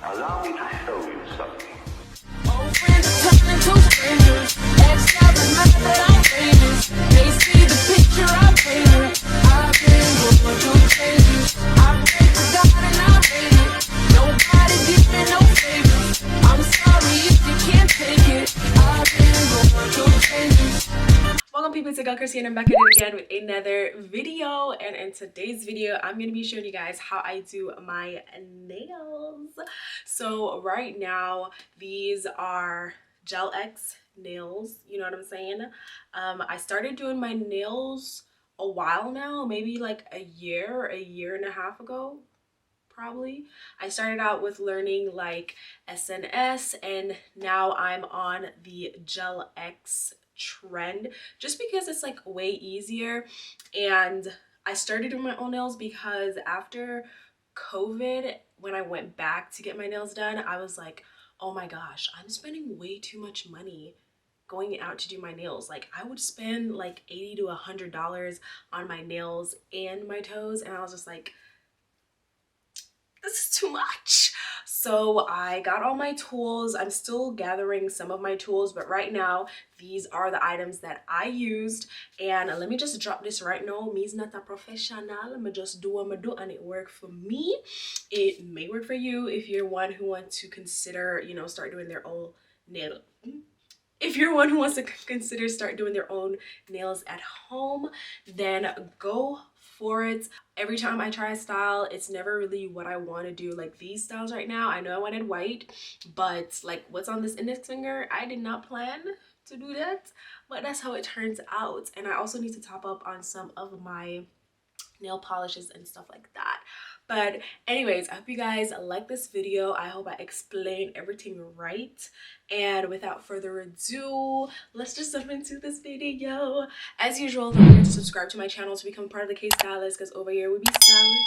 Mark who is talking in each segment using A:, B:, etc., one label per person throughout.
A: Allow me to show you something.
B: Old friends are turning to strangers. Ex-lovers mad that I'm famous. They see the picture I painted. I've been going through changes. I pray to God and I hate it. Nobody giving no favors. I'm sorry if you can't take it. I've been going through changes. Welcome people to Chris here, and I'm back at it again with another video. And in today's video I'm going to be showing you guys how I do my nails. So right now these are Gel X nails, you know what I'm saying. I started doing my nails a while now, maybe like a year and a half ago. Probably I started out with learning like SNS, and now I'm on the Gel X trend just because it's like way easier. And I started doing my own nails because after COVID, when I went back to get my nails done, I was like, oh my gosh, I'm spending way too much money going out to do my nails. Like I would spend like $80 to $100 on my nails and my toes, and I was just like, this is too much. So I got all my tools. I'm still gathering some of my tools, but right now these are the items that I used. And let me just drop this right now. Me's not a professional. Let me just do what I do, and it worked for me. It may work for you if you're one who wants to consider, you know, start doing their own nail. If you're one who wants to consider start doing their own nails at home, then go for it. Every time I try a style, it's never really what I want to do. Like these styles right now, I know I wanted white, but like what's on this index finger, I did not plan to do that, but that's how it turns out. And I also need to top up on some of my nail polishes and stuff like that. But anyways, I hope you guys like this video. I hope I explained everything right. And without further ado, let's just jump into this video. As usual, don't forget to subscribe to my channel to become part of the K Stylist, because over here we be styling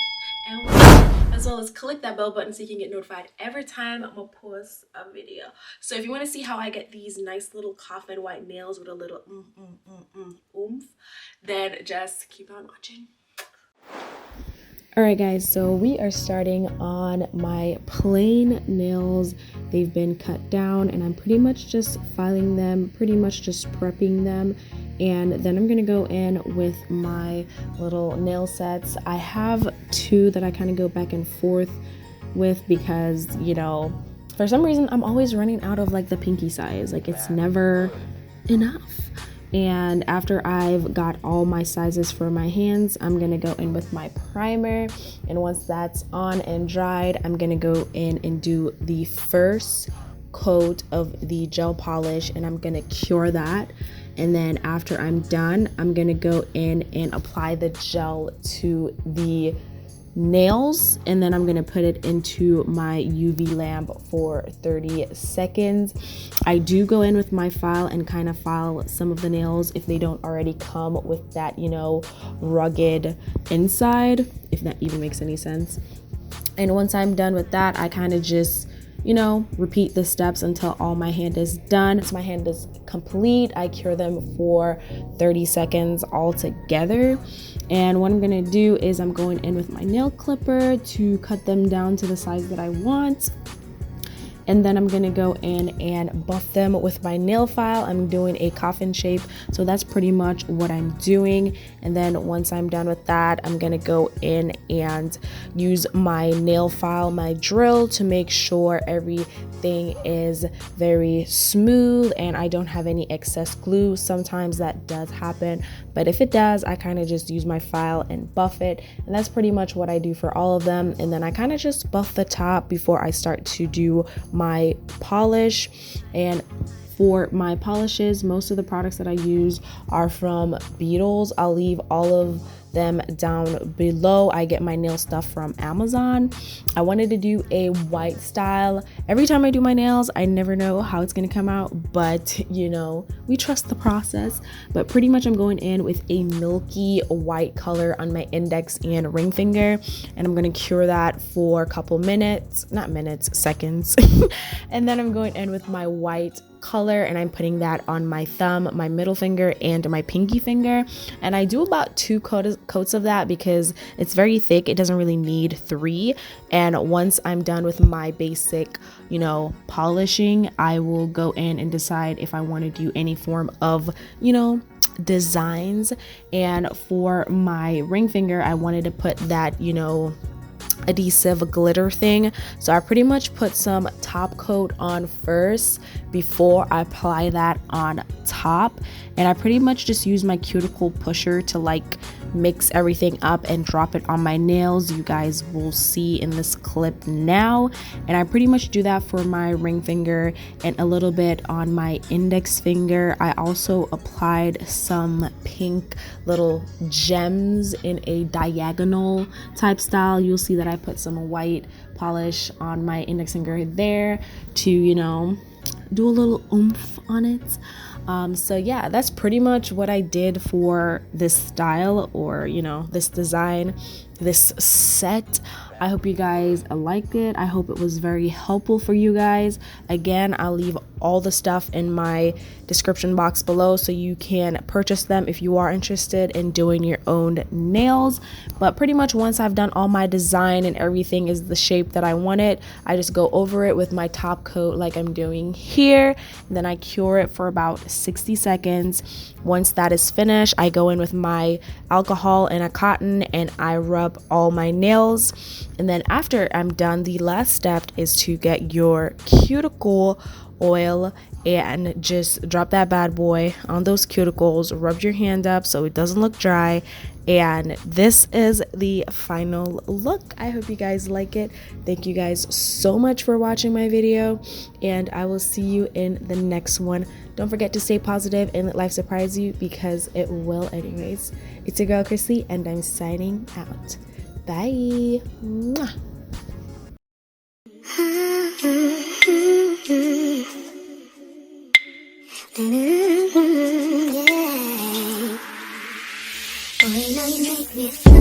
B: and working, as well as click that bell button so you can get notified every time I'm gonna post a video. So if you want to see how I get these nice little coffin white nails with a little oomph, then just keep on watching. Alright guys, so we are starting on my plain nails. They've been cut down and I'm pretty much just filing them, pretty much just prepping them. And then I'm going to go in with my little nail sets. I have two that I kind of go back and forth with because, you know, for some reason I'm always running out of like the pinky size. Like it's never enough. And after I've got all my sizes for my hands, I'm gonna go in with my primer. And once that's on and dried, I'm gonna go in and do the first coat of the gel polish, and I'm gonna cure that. And then after I'm done, I'm gonna go in and apply the gel to the nails, and then I'm gonna put it into my UV lamp for 30 seconds. I do go in with my file and kind of file some of the nails if they don't already come with that, you know, rugged inside, if that even makes any sense. And once I'm done with that, I kind of just, you know, repeat the steps until all my hand is done. Once my hand is complete, I cure them for 30 seconds all together. And what I'm gonna do is I'm going in with my nail clipper to cut them down to the size that I want. And then I'm gonna go in and buff them with my nail file. I'm doing a coffin shape, so that's pretty much what I'm doing. And then once I'm done with that, I'm gonna go in and use my nail file, my drill, to make sure everything is very smooth and I don't have any excess glue. Sometimes that does happen, but if it does, I kind of just use my file and buff it. And that's pretty much what I do for all of them. And then I kind of just buff the top before I start to do my polish. And for my polishes, most of the products that I use are from Beetles. I'll leave all of them down below. I get my nail stuff from Amazon. I wanted to do a white style. Every time I do my nails, I never know how it's gonna come out, but you know, we trust the process. But pretty much I'm going in with a milky white color on my index and ring finger, and I'm gonna cure that for a couple minutes, not minutes, seconds. And then I'm going in with my white
C: color, and I'm putting that on my thumb, my middle finger, and my pinky finger. And I do about 2 coats of that because it's very thick. It doesn't really need 3. And once I'm done with my basic, you know, polishing, I will go in and decide if I want to do any form of, you know, designs. And for my ring finger, I wanted to put that, you know, adhesive glitter thing. So I pretty much put some top coat on first before I apply that on top, and I pretty much just use my cuticle pusher to like mix everything up and drop it on my nails. You guys will see in this clip now. And I pretty much do that for my ring finger and a little bit on my index finger. I also applied some pink little gems in a diagonal type style. You'll see that I put some white polish on my index finger there to, you know, do a little oomph on it. So yeah, that's pretty much what I did for this style, or, you know, this design, this set. I hope you guys liked it. I hope it was very helpful for you guys. Again, I'll leave all the stuff in my description box below so you can purchase them if you are interested in doing your own nails. But pretty much once I've done all my design and everything is the shape that I want it, I just go over it with my top coat like I'm doing here, and then I cure it for about 60 seconds. Once that is finished, I go in with my alcohol and a cotton and I rub all my nails. And then after I'm done, the last step is to get your cuticle oil and just drop that bad boy on those cuticles. Rub your hand up so it doesn't look dry. And this is the final look. I hope you guys like it. Thank you guys so much for watching my video, and I will see you in the next one. Don't forget to stay positive and let life surprise you, because it will anyways. It's your girl Chrissy, and I'm signing out. Bye. Mwah.
B: Yeah. Boy, now you make me feel